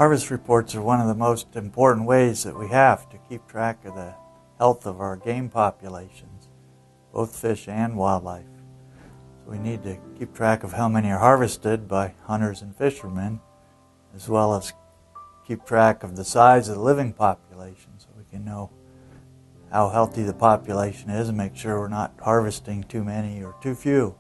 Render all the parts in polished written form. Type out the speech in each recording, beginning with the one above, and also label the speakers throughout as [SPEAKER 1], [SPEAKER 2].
[SPEAKER 1] Harvest reports are one of the most important ways that we have to keep track of the health of our game populations, both fish and wildlife. So we need to keep track of how many are harvested by hunters and fishermen, as well as keep track of the size of the living population so we can know how healthy the population is and make sure we're not harvesting too many or too few.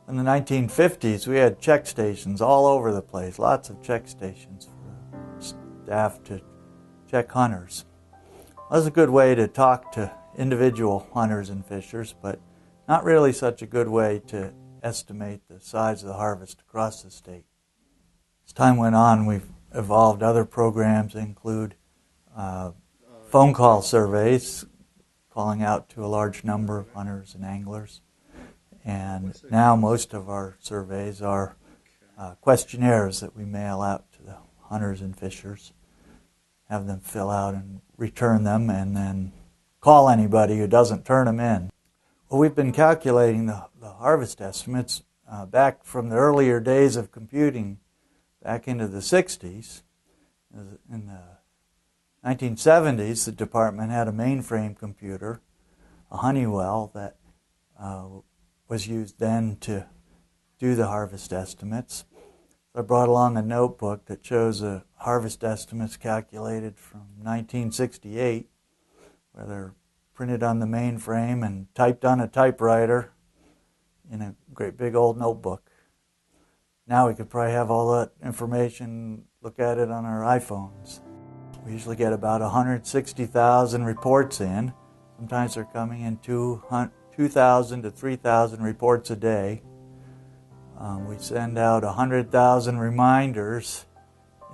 [SPEAKER 1] In the 1950s, we had check stations all over the place, lots of check stations for staff to check hunters. That was a good way to talk to individual hunters and fishers, but not really such a good way to estimate the size of the harvest across the state. As time went on, we've evolved other programs that include phone call surveys, calling out to a large number of hunters and anglers. And now most of our surveys are questionnaires that we mail out to the hunters and fishers, have them fill out and return them, and then call anybody who doesn't turn them in. Well, we've been calculating the harvest estimates back from the earlier days of computing back into the 60s. In the 1970s, the department had a mainframe computer, a Honeywell, that was used then to do the harvest estimates. So I brought along a notebook that shows the harvest estimates calculated from 1968, where they're printed on the mainframe and typed on a typewriter in a great big old notebook. Now we could probably have all that information, look at it on our iPhones. We usually get about 160,000 reports in. Sometimes they're coming in 2,000 to 3,000 reports a day. We send out 100,000 reminders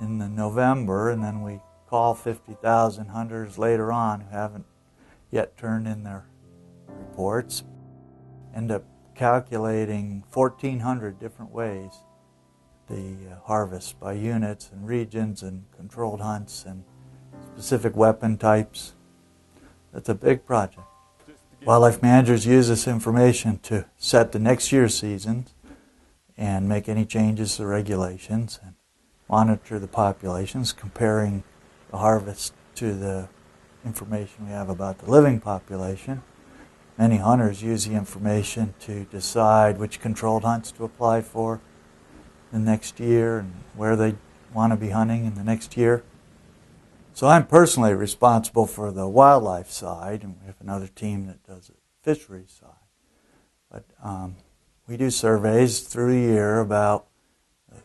[SPEAKER 1] in November, and then we call 50,000 hunters later on who haven't yet turned in their reports. End up calculating 1,400 different ways the harvest by units and regions and controlled hunts and specific weapon types. That's a big project. Wildlife managers use this information to set the next year's seasons and make any changes to regulations and monitor the populations, comparing the harvest to the information we have about the living population. Many hunters use the information to decide which controlled hunts to apply for the next year and where they want to be hunting in the next year. So I'm personally responsible for the wildlife side, and we have another team that does the fisheries side. But we do surveys through the year about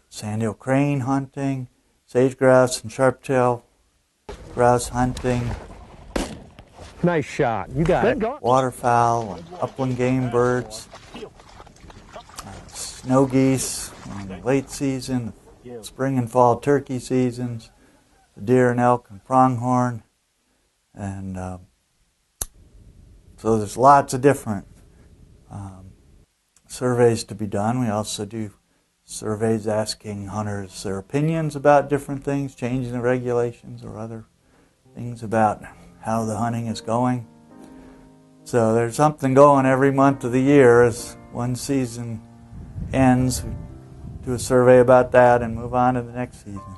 [SPEAKER 1] sandhill crane hunting, sage grouse and sharp-tailed grouse hunting.
[SPEAKER 2] Nice shot. You got it.
[SPEAKER 1] Waterfowl and upland game birds, snow geese in the late season, spring and fall turkey seasons, deer and elk and pronghorn, and so there's lots of different surveys to be done. We also do surveys asking hunters their opinions about different things, changing the regulations or other things about how the hunting is going. So there's something going every month of the year. As one season ends, we do a survey about that and move on to the next season.